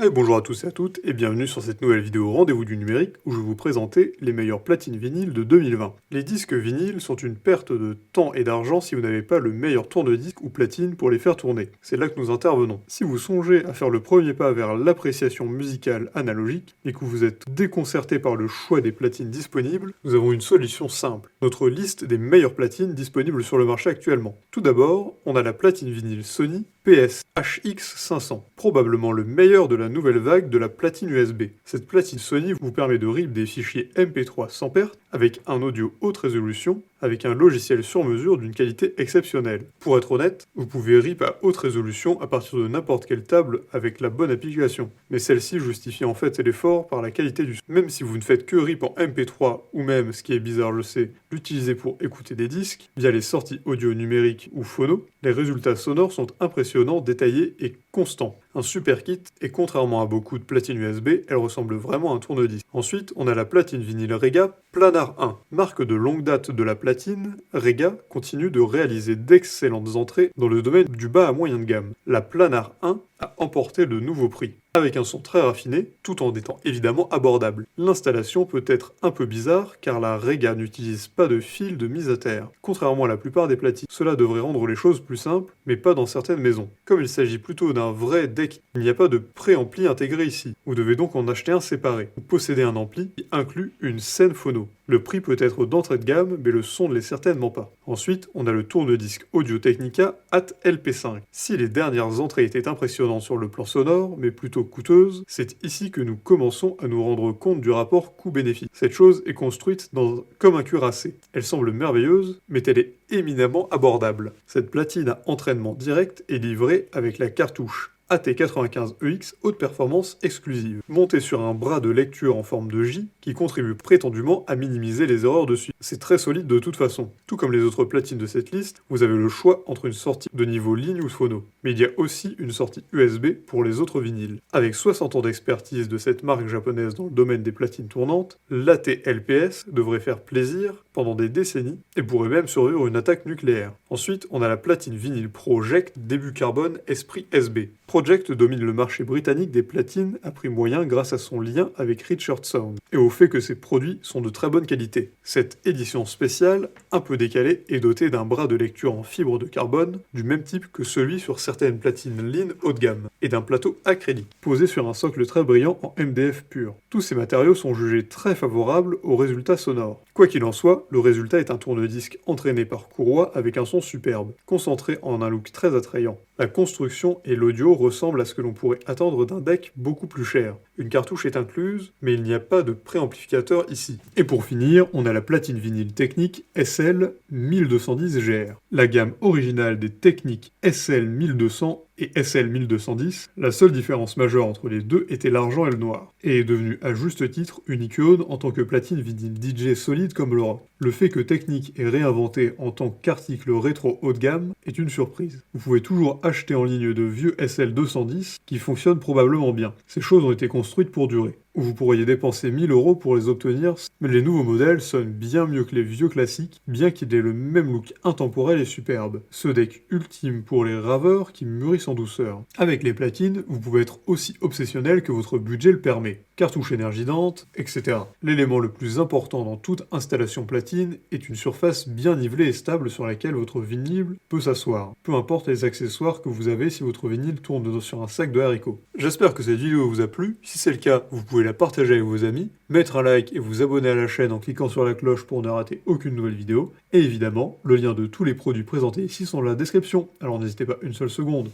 Et bonjour à tous et à toutes, et bienvenue sur cette nouvelle vidéo Rendez-vous du numérique où je vais vous présenter les meilleures platines vinyles de 2020. Les disques vinyles sont une perte de temps et d'argent si vous n'avez pas le meilleur tourne-disque ou platine pour les faire tourner. C'est là que nous intervenons. Si vous songez à faire le premier pas vers l'appréciation musicale analogique et que vous êtes déconcerté par le choix des platines disponibles, nous avons une solution simple. Notre liste des meilleures platines disponibles sur le marché actuellement. Tout d'abord, on a la platine vinyle Sony PS-HX500, probablement le meilleur de la nouvelle vague de la platine USB. Cette platine Sony vous permet de rip des fichiers MP3 sans perte, avec un audio haute résolution, avec un logiciel sur mesure d'une qualité exceptionnelle. Pour être honnête, vous pouvez rip à haute résolution à partir de n'importe quelle table avec la bonne application, mais celle-ci justifie en fait l'effort par la qualité du son. Même si vous ne faites que rip en MP3 ou même, ce qui est bizarre je sais, l'utiliser pour écouter des disques, via les sorties audio numériques ou phono, les résultats sonores sont impressionnants, détaillés et constants. Un super kit, et contrairement à beaucoup de platines USB, elle ressemble vraiment à un tourne-disque. Ensuite, on a la platine vinyle Rega Planar 1. Marque de longue date de la platine, Rega continue de réaliser d'excellentes entrées dans le domaine du bas à moyen de gamme. La Planar 1 a emporté de nouveaux prix, avec un son très raffiné, tout en étant évidemment abordable. L'installation peut être un peu bizarre, car la Rega n'utilise pas de fil de mise à terre, contrairement à la plupart des platines. Cela devrait rendre les choses plus simples, mais pas dans certaines maisons. Comme il s'agit plutôt d'un vrai deck, il n'y a pas de préampli intégré ici. Vous devez donc en acheter un séparé. Vous possédez un ampli qui inclut une scène phono. Le prix peut être d'entrée de gamme, mais le son ne l'est certainement pas. Ensuite, on a le tourne-disque Audio-Technica AT-LP5. Si les dernières entrées étaient impressionnantes sur le plan sonore, mais plutôt coûteuses, c'est ici que nous commençons à nous rendre compte du rapport coût-bénéfice. Cette chose est construite comme un cuirassé. Elle semble merveilleuse, mais elle est éminemment abordable. Cette platine à entraînement direct est livrée avec la cartouche AT95EX haute performance exclusive, montée sur un bras de lecture en forme de J qui contribue prétendument à minimiser les erreurs de suite. C'est très solide de toute façon. Tout comme les autres platines de cette liste, vous avez le choix entre une sortie de niveau ligne ou phono, mais il y a aussi une sortie USB pour les autres vinyles. Avec 60 ans d'expertise de cette marque japonaise dans le domaine des platines tournantes, l'AT-LPS devrait faire plaisir pendant des décennies et pourrait même survivre une attaque nucléaire. Ensuite, on a la platine vinyle Project début carbone Esprit SB. Project domine le marché britannique des platines à prix moyen grâce à son lien avec Richard Sound et au fait que ses produits sont de très bonne qualité. Cette édition spéciale, un peu décalée, est dotée d'un bras de lecture en fibre de carbone du même type que celui sur certaines platines Lean haut de gamme et d'un plateau acrylique posé sur un socle très brillant en MDF pur. Tous ces matériaux sont jugés très favorables au résultat sonore. Quoi qu'il en soit, le résultat est un tourne-disque entraîné par courroie avec un son superbe, concentré en un look très attrayant. La construction et l'audio ressemblent à ce que l'on pourrait attendre d'un deck beaucoup plus cher. Une cartouche est incluse, mais il n'y a pas de préamplificateur ici. Et pour finir, on a la platine vinyle Technics SL 1210GR. La gamme originale des Technics SL 1200 et SL 1210, la seule différence majeure entre les deux était l'argent et le noir, et est devenue à juste titre une icône en tant que platine vinyle DJ solide comme le rock. Le fait que Technics ait réinventé en tant qu'article rétro haut de gamme est une surprise. Vous pouvez toujours acheter en ligne de vieux SL 210 qui fonctionnent probablement bien. Ces choses ont été construites pour durer. Ou vous pourriez dépenser 1000 € pour les obtenir, mais les nouveaux modèles sonnent bien mieux que les vieux classiques, bien qu'il ait le même look intemporel et superbe. Ce deck ultime pour les raveurs qui mûrissent en douceur. Avec les platines, vous pouvez être aussi obsessionnel que votre budget le permet. Cartouche énergisante, etc. L'élément le plus important dans toute installation platine est une surface bien nivelée et stable sur laquelle votre vinyle peut s'asseoir. Peu importe les accessoires que vous avez si votre vinyle tourne sur un sac de haricots. J'espère que cette vidéo vous a plu. Si c'est le cas, vous pouvez la partager avec vos amis, mettre un like et vous abonner à la chaîne en cliquant sur la cloche pour ne rater aucune nouvelle vidéo. Et évidemment, le lien de tous les produits présentés ici sont dans la description, alors n'hésitez pas une seule seconde.